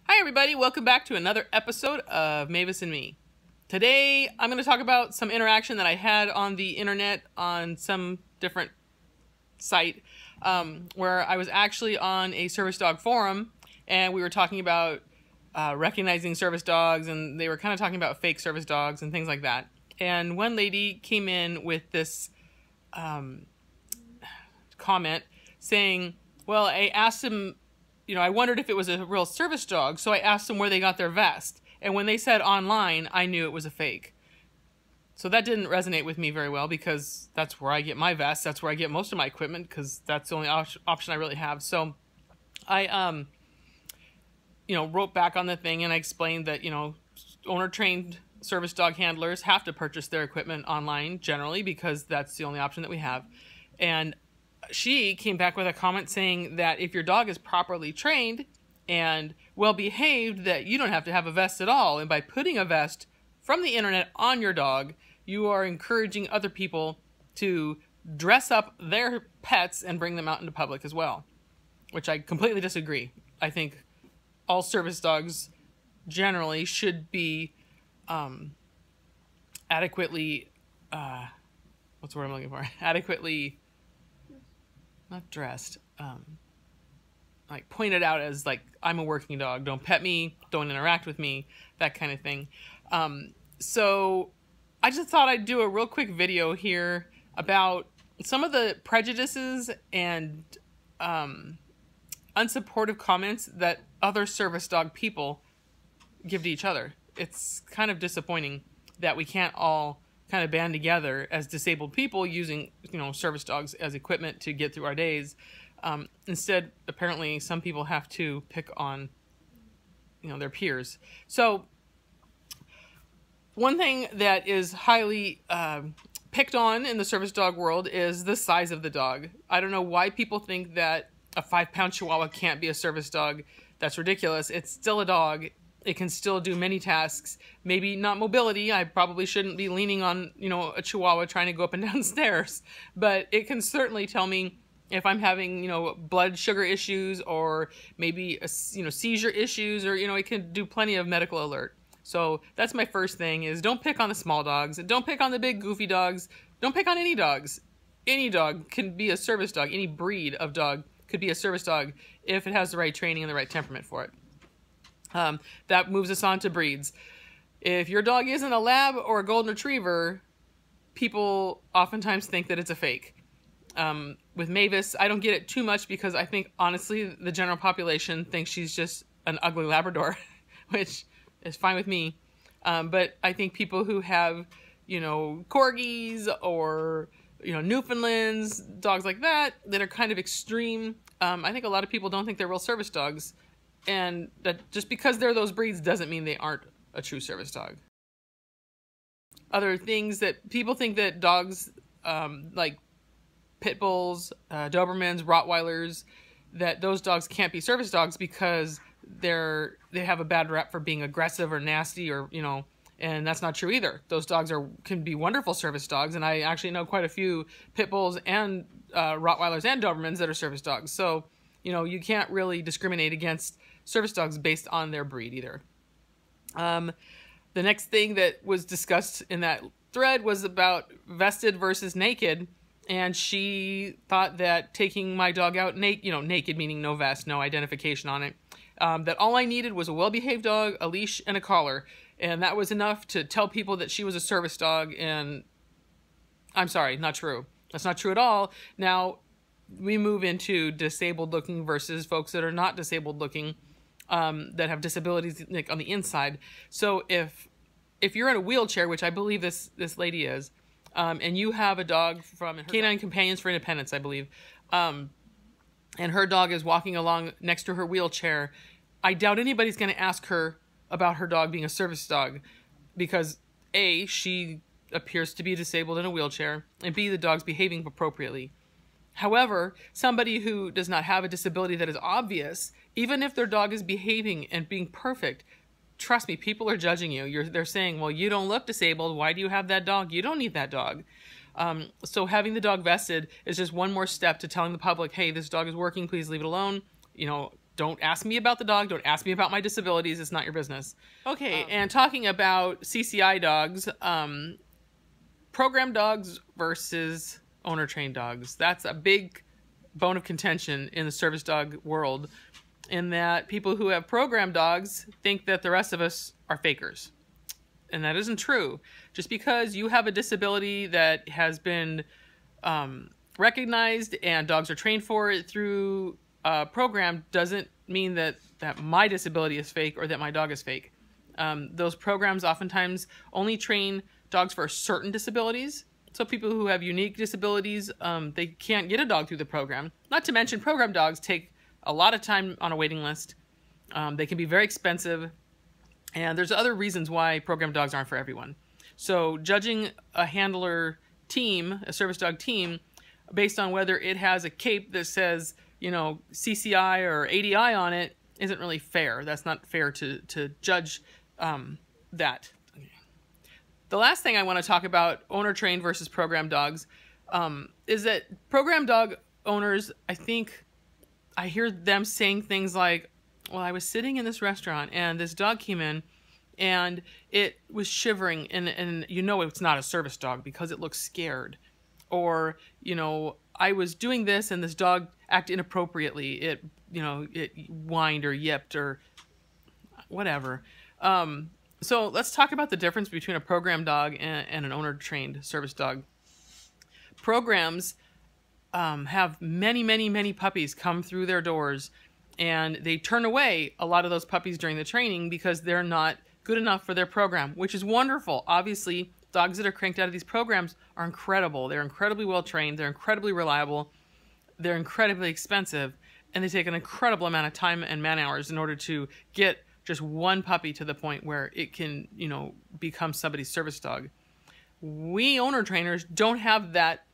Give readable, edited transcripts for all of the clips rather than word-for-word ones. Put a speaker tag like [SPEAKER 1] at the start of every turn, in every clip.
[SPEAKER 1] Hi everybody, welcome back to another episode of Mavis and Me. Today I'm going to talk about some interaction that I had on the internet on some different site where I was actually on a service dog forum and we were talking about recognizing service dogs, and they were kind of talking about fake service dogs and things like that. And one lady came in with this comment saying, well, I asked him, I wondered if it was a real service dog, so I asked them where they got their vest. And when they said online, I knew it was a fake. So that didn't resonate with me very well, because that's where I get my vest. That's where I get most of my equipment, because that's the only option I really have. So I, wrote back on the thing, and I explained that, owner-trained service dog handlers have to purchase their equipment online generally, because that's the only option that we have. And she came back with a comment saying that if your dog is properly trained and well behaved, that you don't have to have a vest at all. And by putting a vest from the internet on your dog, you are encouraging other people to dress up their pets and bring them out into public as well, which I completely disagree. I think all service dogs generally should be adequately, what's the word I'm looking for? Adequately, not dressed, like pointed out as like, I'm a working dog, don't pet me, don't interact with me, that kind of thing. So I just thought I'd do a real quick video here about some of the prejudices and unsupportive comments that other service dog people give to each other. It's kind of disappointing that we can't all kind of band together as disabled people using, service dogs as equipment to get through our days. Instead, apparently, some people have to pick on, their peers. So one thing that is highly picked on in the service dog world is the size of the dog. I don't know why people think that a 5-pound Chihuahua can't be a service dog. That's ridiculous. It's still a dog. It can still do many tasks, maybe not mobility. I probably shouldn't be leaning on, a Chihuahua trying to go up and down stairs, but it can certainly tell me if I'm having, blood sugar issues, or maybe, seizure issues, or, it can do plenty of medical alert. So that's my first thing, is don't pick on the small dogs. Don't pick on the big goofy dogs. Don't pick on any dogs. Any dog can be a service dog. Any breed of dog could be a service dog if it has the right training and the right temperament for it. That moves us on to breeds. If your dog isn't a lab or a golden retriever, people oftentimes think that it's a fake. With Mavis, I don't get it too much, because I think, honestly, the general population thinks she's just an ugly Labrador, which is fine with me. But I think people who have, corgis or, Newfoundlands, dogs like that are kind of extreme. I think a lot of people don't think they're real service dogs. And that just because they're those breeds doesn't mean they aren't a true service dog. Other things that people think that dogs, like pit bulls, Dobermans, Rottweilers, that those dogs can't be service dogs because they have a bad rep for being aggressive or nasty, or, and that's not true either. Those dogs can be wonderful service dogs, and I actually know quite a few pit bulls and Rottweilers and Dobermans that are service dogs. So, you can't really discriminate against service dogs based on their breed either. The next thing that was discussed in that thread was about vested versus naked, and she thought that taking my dog out naked meaning no vest, no identification on it, that all I needed was a well-behaved dog, a leash, and a collar, and that was enough to tell people that she was a service dog. And I'm sorry, not true. That's not true at all. Now we move into disabled looking versus folks that are not disabled looking, that have disabilities like on the inside. So if you're in a wheelchair, which I believe this lady is, and you have a dog from Canine Companions for Independence, I believe, and her dog is walking along next to her wheelchair, I doubt anybody's going to ask her about her dog being a service dog, because A, she appears to be disabled in a wheelchair, and B, the dog's behaving appropriately. However, somebody who does not have a disability that is obvious, even if their dog is behaving and being perfect, trust me, people are judging you. They're saying, well, you don't look disabled. Why do you have that dog? You don't need that dog. So having the dog vested is just one more step to telling the public, hey, this dog is working. Please leave it alone. don't ask me about the dog. Don't ask me about my disabilities. It's not your business. Okay, and talking about CCI dogs, program dogs versus owner-trained dogs. That's a big bone of contention in the service dog world, in that people who have program dogs think that the rest of us are fakers. And that isn't true. Just because you have a disability that has been recognized and dogs are trained for it through a program doesn't mean that my disability is fake or that my dog is fake. Those programs oftentimes only train dogs for certain disabilities. So people who have unique disabilities, they can't get a dog through the program. Not to mention program dogs take a lot of time on a waiting list. They can be very expensive. And there's other reasons why program dogs aren't for everyone. So judging a handler team, a service dog team, based on whether it has a cape that says, you know, CCI or ADI on it isn't really fair. That's not fair to judge that. The last thing I want to talk about, owner-trained versus program dogs, is that program dog owners, I think I hear them saying things like, well, I was sitting in this restaurant and this dog came in and it was shivering and you know it's not a service dog because it looks scared. Or, you know, I was doing this and this dog acted inappropriately. It, you know, it whined or yipped or whatever. So let's talk about the difference between a program dog and an owner-trained service dog. Programs have many, many, many puppies come through their doors, and they turn away a lot of those puppies during the training because they're not good enough for their program, which is wonderful. Obviously, dogs that are cranked out of these programs are incredible. They're incredibly well-trained. They're incredibly reliable. They're incredibly expensive, and they take an incredible amount of time and man-hours in order to get just one puppy to the point where it can, you know, become somebody's service dog. We owner trainers don't have that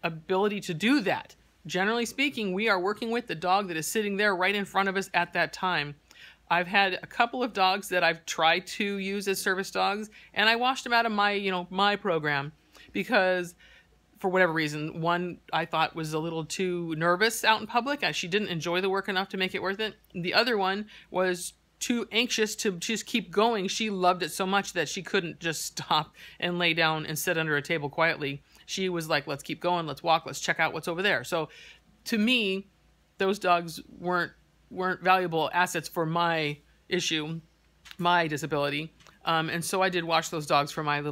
[SPEAKER 1] ability to do that. Generally speaking, we are working with the dog that is sitting there right in front of us at that time. I've had a couple of dogs that I've tried to use as service dogs, and I washed them out of my program because for whatever reason, one I thought was a little too nervous out in public. She didn't enjoy the work enough to make it worth it. The other one was too anxious to just keep going. She loved it so much that she couldn't just stop and lay down and sit under a table quietly. She was like, let's keep going, let's walk, let's check out what's over there. So to me, those dogs weren't valuable assets for my issue, my disability. And so I did wash those dogs for my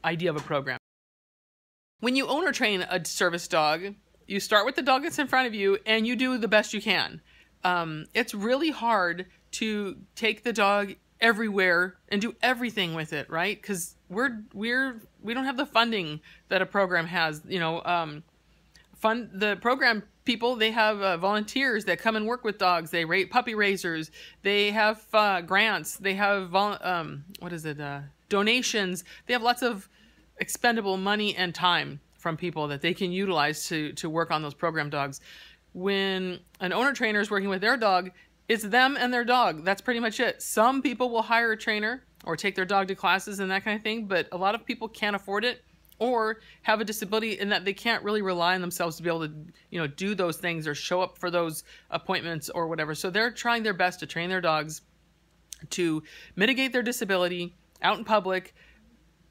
[SPEAKER 1] idea of a program. When you owner train a service dog, you start with the dog that's in front of you and you do the best you can. It's really hard to take the dog everywhere and do everything with it, right? Because we don't have the funding that a program has. You know, the program people, they have volunteers that come and work with dogs. They rate puppy raisers. They have grants. They have donations. They have lots of expendable money and time from people that they can utilize to work on those program dogs. When an owner trainer is working with their dog, it's them and their dog. That's pretty much it. Some people will hire a trainer or take their dog to classes and that kind of thing, but a lot of people can't afford it or have a disability in that they can't really rely on themselves to be able to, you know, do those things or show up for those appointments or whatever. So they're trying their best to train their dogs to mitigate their disability out in public.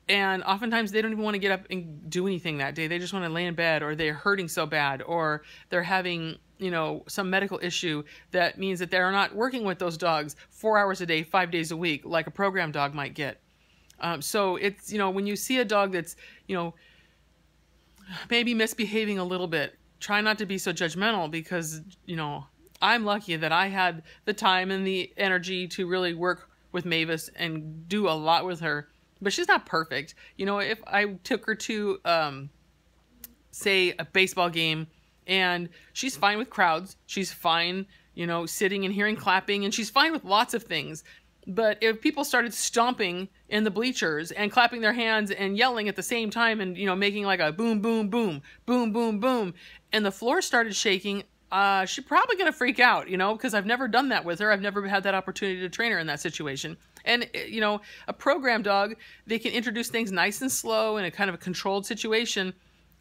[SPEAKER 1] And oftentimes they don't even want to get up and do anything that day. They just want to lay in bed, or they're hurting so bad, or they're having, you know, some medical issue that means that they're not working with those dogs 4 hours a day, 5 days a week, like a program dog might get. So it's, you know, when you see a dog that's, you know, maybe misbehaving a little bit, try not to be so judgmental because, you know, I'm lucky that I had the time and the energy to really work with Mavis and do a lot with her. But she's not perfect. You know, if I took her to, say, a baseball game, and she's fine with crowds, she's fine, you know, sitting and hearing clapping, and she's fine with lots of things. But if people started stomping in the bleachers and clapping their hands and yelling at the same time and, you know, making like a boom, boom, boom, boom, boom, boom, and the floor started shaking, she's probably going to freak out, you know, because I've never done that with her. I've never had that opportunity to train her in that situation. And, you know, a program dog, they can introduce things nice and slow in a kind of a controlled situation.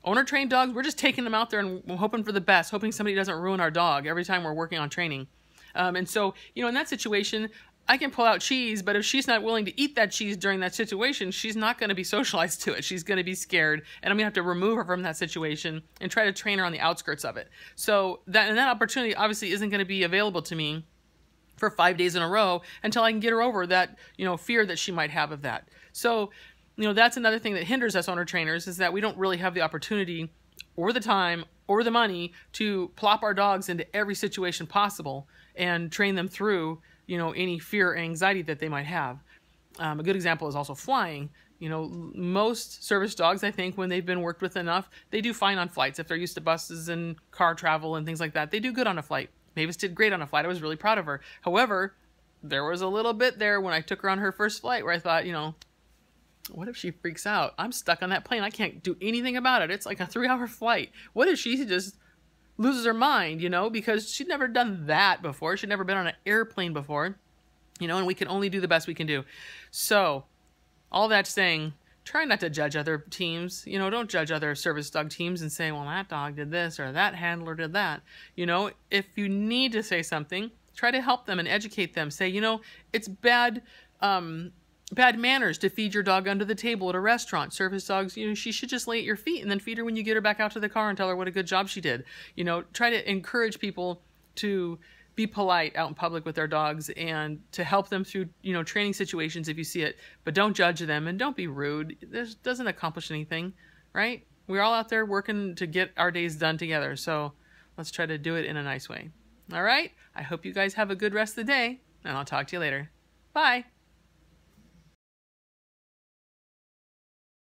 [SPEAKER 1] Owner-trained dogs, we're just taking them out there and hoping for the best, hoping somebody doesn't ruin our dog every time we're working on training. And so, you know, in that situation, I can pull out cheese, but if she's not willing to eat that cheese during that situation, she's not going to be socialized to it. She's going to be scared, and I'm going to have to remove her from that situation and try to train her on the outskirts of it. So that opportunity obviously isn't going to be available to me for 5 days in a row until I can get her over that, you know, fear that she might have of that. So, you know, that's another thing that hinders us owner trainers, is that we don't really have the opportunity or the time or the money to plop our dogs into every situation possible and train them through, you know, any fear or anxiety that they might have. A good example is also flying. You know, most service dogs, I think, when they've been worked with enough, they do fine on flights. If they're used to buses and car travel and things like that, they do good on a flight. Mavis did great on a flight. I was really proud of her. However, there was a little bit there when I took her on her first flight where I thought, you know, what if she freaks out? I'm stuck on that plane. I can't do anything about it. It's like a 3-hour flight. What if she just loses her mind, you know, because she'd never done that before. She'd never been on an airplane before, you know, and we can only do the best we can do. So all that saying, try not to judge other teams. You know, don't judge other service dog teams and say, well, that dog did this or that handler did that. You know, if you need to say something, try to help them and educate them. Say, you know, it's bad manners to feed your dog under the table at a restaurant. Service dogs, you know, she should just lay at your feet and then feed her when you get her back out to the car and tell her what a good job she did. You know, try to encourage people to be polite out in public with their dogs and to help them through, you know, training situations if you see it, but don't judge them and don't be rude. This doesn't accomplish anything, right? We're all out there working to get our days done together. So let's try to do it in a nice way. All right. I hope you guys have a good rest of the day, and I'll talk to you later. Bye.